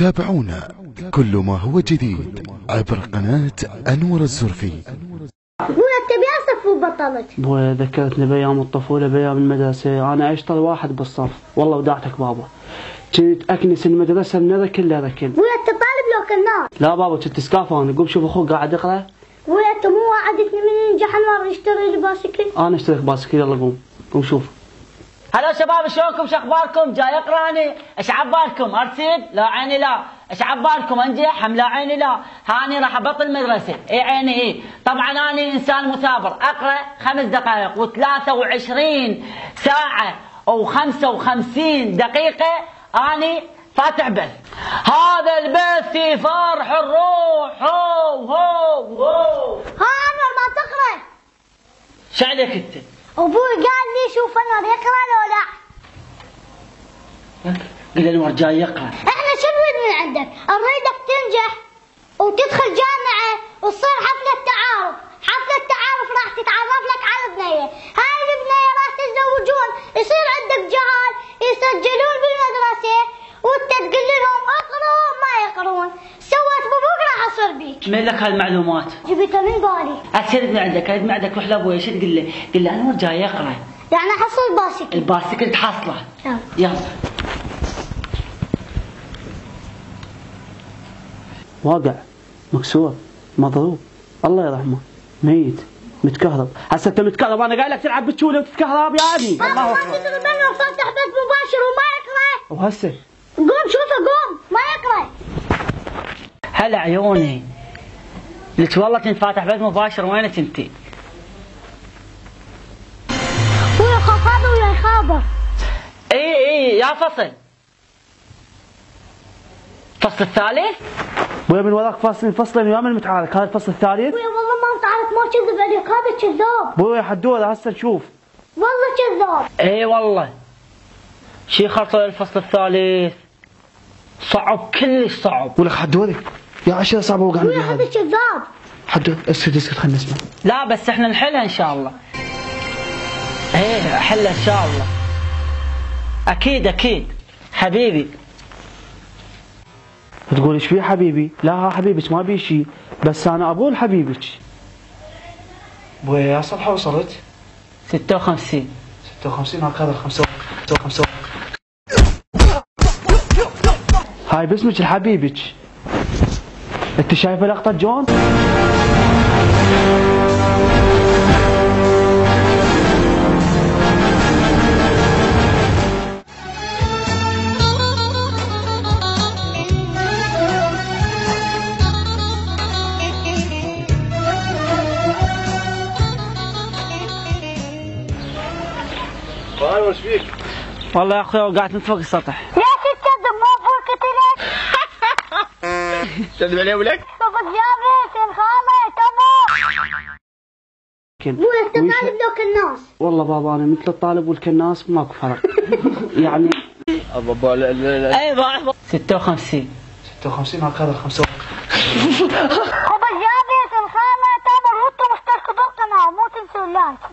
تابعونا كل ما هو جديد عبر قناة أنور الزرفي. ابويا تبي اصف وبطلت. ابويا ذكرتني بايام الطفوله بايام المدرسه، انا عشت واحد بالصف والله ودعتك بابا. كنت اكنس المدرسه من ركل لركل. ابويا انت طالب لو كنا. لا بابا كنت سكافه انا. قوم شوف اخوك قاعد يقرا. ابويا انت مو وعدتني من ينجح انور يشتري لي باسكل؟ انا اشتريك باسكل. يلا قوم شوف. هلا شباب شلونكم شخباركم؟ جاي اقراني. ايش عبالكم ارسل؟ لا عيني لا. ايش عبالكم انجح؟ لا عيني لا. هاني راح ابطل مدرسه. اي عيني اي. طبعا اني انسان مثابر اقرا 5 دقائق و23 ساعه و55 دقيقه اني فاتح بث. هذا البث في فرح الروح. هو هو هو. ها انور ما تقرا؟ شو عليك انت؟ ابوي قال لي شوف انور يقرا لو لا. قل انور جاي يقرا. احنا شو نريد من عندك؟ نريدك تنجح وتدخل جامعه وتصير حفله تعارف. حفله تعارف راح تتعرف لك على بنيه، هاي البنيه راح تتزوجون، يصير عندك جهال يسجلون بالمدرسه وانت تقول لهم اقروا ما يقرون. سويت بابوك راح اصير بيك. من لك هالمعلومات؟ جبتها من بالي. اريد من عندك، اريد من عندك روح لابوي. شو تقول له؟ قل له انور جاي يقرا. يعني حصل باسكل. الباسكل تحصله. نعم. يلا. واقع مكسور مضروب الله يرحمه ميت متكهرب. هسه انت متكهرب انا قايل لك تلعب بالشوله وتتكهرب يعني. الله اكبر. ما تدري منه فاتح بث مباشر وما يقرا. وهسه قوم شوفه قوم ما يقرا. هلا عيوني. قلت والله كنت فاتح بث مباشر. وينك انت؟ ويا خابر ويا خابر. اي يا فصل. الفصل الثالث؟ ويا من وراك فصلين ويا من متعارك. هذا الفصل الثالث. ويا والله ما متعارك ما كذب عليك هذا كذاب. بويا حدوره هسه نشوف. والله كذاب. اي والله. شي خلصوا الفصل الثالث. صعب كلش صعب. ولك حدوري يا 10 صعبه وقعنا ويا فيها. هذا كذاب. حدور اسكت خلينا نسمع. لا بس احنا نحلها ان شاء الله. ايه احلها ان شاء الله. اكيد حبيبي. تقول ايش في حبيبي؟ لا حبيبك ما بي شيء بس انا اقول حبيبك. بويا يا صفحه وصلت 56 هكذا 55. هاي باسمك لحبيبك. انت شايفه لقطه جون؟ ايوه ايش فيك؟ والله يا اخوي وقعت من فوق السطح. ليش تكذب ما فوق قتلك؟ تكذب عليه ولك؟ فوق جابت الخامة تمام. بويا انت طالب لو كناس. والله بابا انا مثل الطالب والكناس ماكو فرق. يعني بابا اي ضاع 56 هكذا 55. خبز جابت الخامة تمر وانتم مشتركوا بالقناة مو تنسوا اللايك.